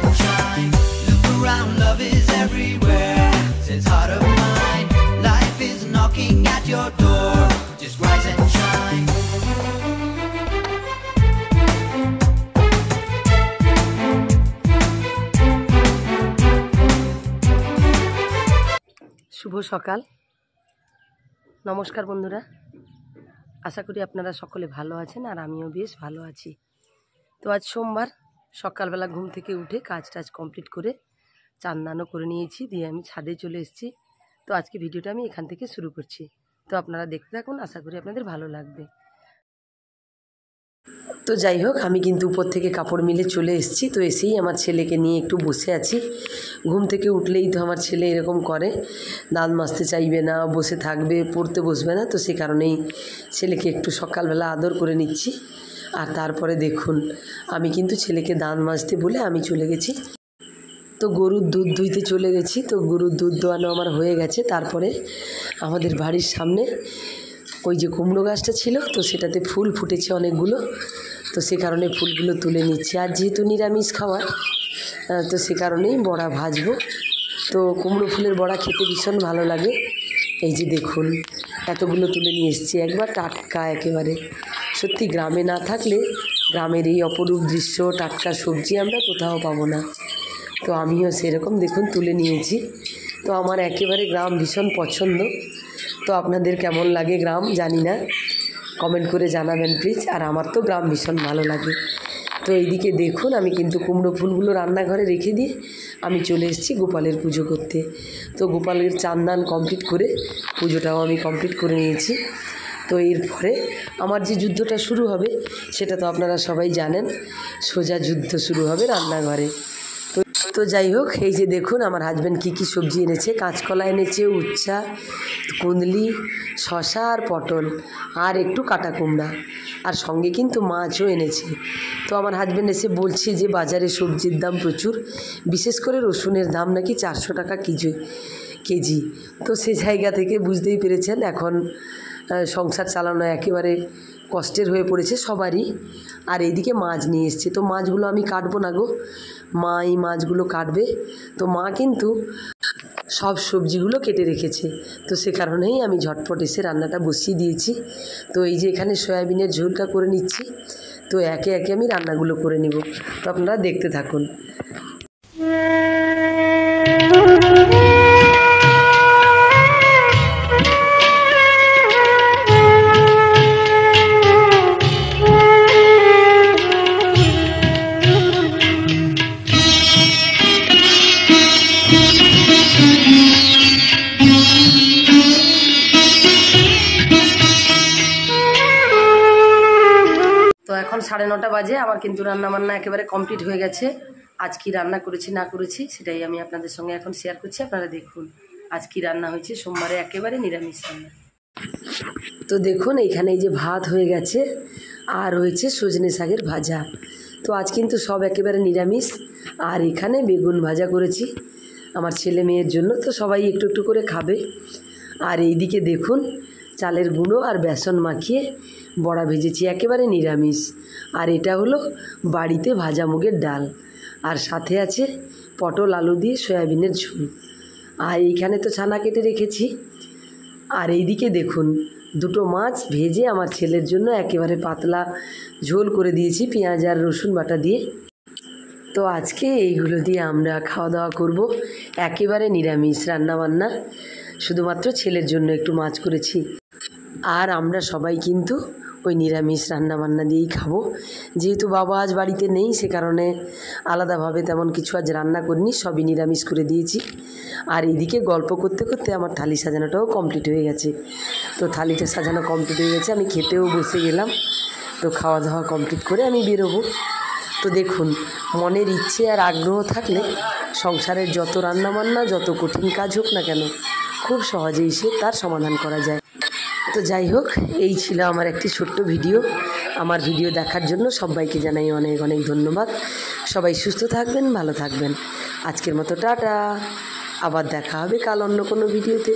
and shine. Look around, love is everywhere. Says heart of mine, life is knocking at your door. Just rise and shine. শুভ সকাল, নমস্কার বন্ধুরা। আশা করি আপনারা সকলে ভালো আছেন আর আমিও বেশ ভালো আছি। তো আজ সোমবার, সকালবেলা ঘুম থেকে উঠে কাজ টাজ কমপ্লিট করে চান দানও করে নিয়েছি, দিয়ে আমি ছাদে চলে এসেছি। তো আজকে ভিডিওটা আমি এখান থেকে শুরু করছি। তো আপনারা দেখতে থাকুন, আশা করি আপনাদের ভালো লাগবে। তো যাই হোক, আমি কিন্তু উপর থেকে কাপড় মিলে চলে এসেছি। তো এসেই আমার ছেলেকে নিয়ে একটু বসে আছি। ঘুম থেকে উঠলেই তো আমার ছেলে এরকম করে, দাঁত মাজতে চাইবে না, বসে থাকবে, পড়তে বসবে না। তো সে কারণেই ছেলেকে একটু সকালবেলা আদর করে নিচ্ছি। আর তারপরে দেখুন, আমি কিন্তু ছেলেকে দাঁত মাজতে বলে আমি চলে গেছি। তো গরুর দুধ দুইতে চলে গেছি। তো গরুর দুধ দোয়ানো আমার হয়ে গেছে। তারপরে আমাদের বাড়ির সামনে ওই যে কুমড়ো গাছটা ছিল, তো সেটাতে ফুল ফুটেছে অনেকগুলো। তো সে কারণে ফুলগুলো তুলে নিচ্ছি। আর যেহেতু নিরামিষ খাওয়ার, তো সে কারণেই বড়া ভাজবো। তো কুমড়ো ফুলের বড়া খেতে ভীষণ ভালো লাগে। এই যে দেখুন, এতগুলো তুলে নিয়ে এসেছি, একবার টাটকা একেবারে। সত্যি গ্রামে না থাকলে গ্রামের এই অপরূপ দৃশ্য, টাটকা সবজি আমরা কোথাও পাবো না। তো আমিও সেরকম দেখুন তুলে নিয়েছি। তো আমার একেবারে গ্রাম ভীষণ পছন্দ। তো আপনাদের কেমন লাগে গ্রাম জানি না, কমেন্ট করে জানাবেন প্লিজ। আর আমার তো গ্রাম ভীষণ ভালো লাগে। তো এইদিকে দেখুন, আমি কিন্তু কুমড়ো ফুলগুলো রান্নাঘরে রেখে দিয়ে আমি চলে এসেছি গোপালের পুজো করতে। তো গোপালের চান দান কমপ্লিট করে পুজোটাও আমি কমপ্লিট করে নিয়েছি। তো এরপরে আমার যে যুদ্ধটা শুরু হবে সেটা তো আপনারা সবাই জানেন, সোজা যুদ্ধ শুরু হবে রান্নাঘরে। তো যাই হোক, এই যে দেখুন আমার হাজব্যান্ড কী কী সবজি এনেছে। কাঁচকলা এনেছে, উচ্ছা, কুঁদলি, শশা আর পটল, আর একটু কাটা কুমড়া, আর সঙ্গে কিন্তু মাছও এনেছে। তো আমার হাজব্যান্ড এসে বলছে যে বাজারে সবজির দাম প্রচুর, বিশেষ করে রসুনের দাম নাকি 400 টাকা কেজি। তো সে জায়গা থেকে বুঝতেই পেরেছেন এখন সংসার চালানো একেবারে কষ্টের হয়ে পড়েছে সবারই। আর এইদিকে মাছ নিয়ে এসছে। তো মাছগুলো আমি কাটবো না গো, মা এই মাছগুলো কাটবে। তো মা কিন্তু সব সবজিগুলো কেটে রেখেছে। তো সে কারণেই আমি ঝটপট এসে রান্নাটা বসিয়ে দিয়েছি। তো এই যে এখানে সয়াবিনের ঝোলটা করে নিচ্ছি। তো একে একে আমি রান্নাগুলো করে নিব। তো আপনারা দেখতে থাকুন। তো এখন 9:30 বাজে, আমার কিন্তু রান্নাবান্না একেবারে কমপ্লিট হয়ে গেছে। আজ কি রান্না করেছি না করেছি সেটাই আমি আপনাদের সঙ্গে এখন শেয়ার করছি। আপনারা দেখুন আজ কি রান্না হয়েছে, সোমবারে একেবারে নিরামিষ রান্না। তো দেখুন এইখানে এই যে ভাত হয়ে গেছে, আর হয়েছে সজনে শাকের ভাজা। তো আজ কিন্তু সব একেবারে নিরামিষ। আর এখানে বেগুন ভাজা করেছি আমার ছেলে মেয়ের জন্য, তো সবাই একটু একটু করে খাবে। আর এইদিকে দেখুন চালের গুঁড়ো আর বেসন মাখিয়ে বড়া ভেজেছি, একেবারে নিরামিষ। আর এটা হলো বাড়িতে ভাজা মুগের ডাল, আর সাথে আছে পটল আলু দিয়ে সয়াবিনের ঝোল। আর এইখানে তো ছানা কেটে রেখেছি। আর এইদিকে দেখুন দুটো মাছ ভেজে আমার ছেলের জন্য একেবারে পাতলা ঝোল করে দিয়েছি পেঁয়াজ আর রসুন বাটা দিয়ে। তো আজকে এইগুলো দিয়ে আমরা খাওয়া দাওয়া করব, একেবারে নিরামিষ রান্নাবান্না। শুধুমাত্র ছেলের জন্য একটু মাছ করেছি। আর আমরা সবাই কিন্তু ওই নিরামিষ রান্নাবান্না দিয়েই খাবো। যেহেতু বাবা আজ বাড়িতে নেই, সে কারণে আলাদাভাবে তেমন কিছু আজ রান্না করিনি, সবই নিরামিষ করে দিয়েছি। আর এদিকে গল্প করতে করতে আমার থালি সাজানোটাও কমপ্লিট হয়ে গেছে। তো থালিটা সাজানো কমপ্লিট হয়ে গেছে, আমি খেতেও বসে গেলাম। তো খাওয়া দাওয়া কমপ্লিট করে আমি বেরোবো। তো দেখুন, মনের ইচ্ছে আর আগ্রহ থাকলে সংসারের যত রান্নাবান্না, যত কঠিন কাজ হোক না কেন, খুব সহজেই সে তার সমাধান করা যায়। তো যাই হোক, এই ছিল আমার একটি ছোট্ট ভিডিও। আমার ভিডিও দেখার জন্য সবাইকে জানাই অনেক অনেক ধন্যবাদ। সবাই সুস্থ থাকবেন, ভালো থাকবেন। আজকের মতো টাটা, আবার দেখা হবে কাল অন্য কোনো ভিডিওতে।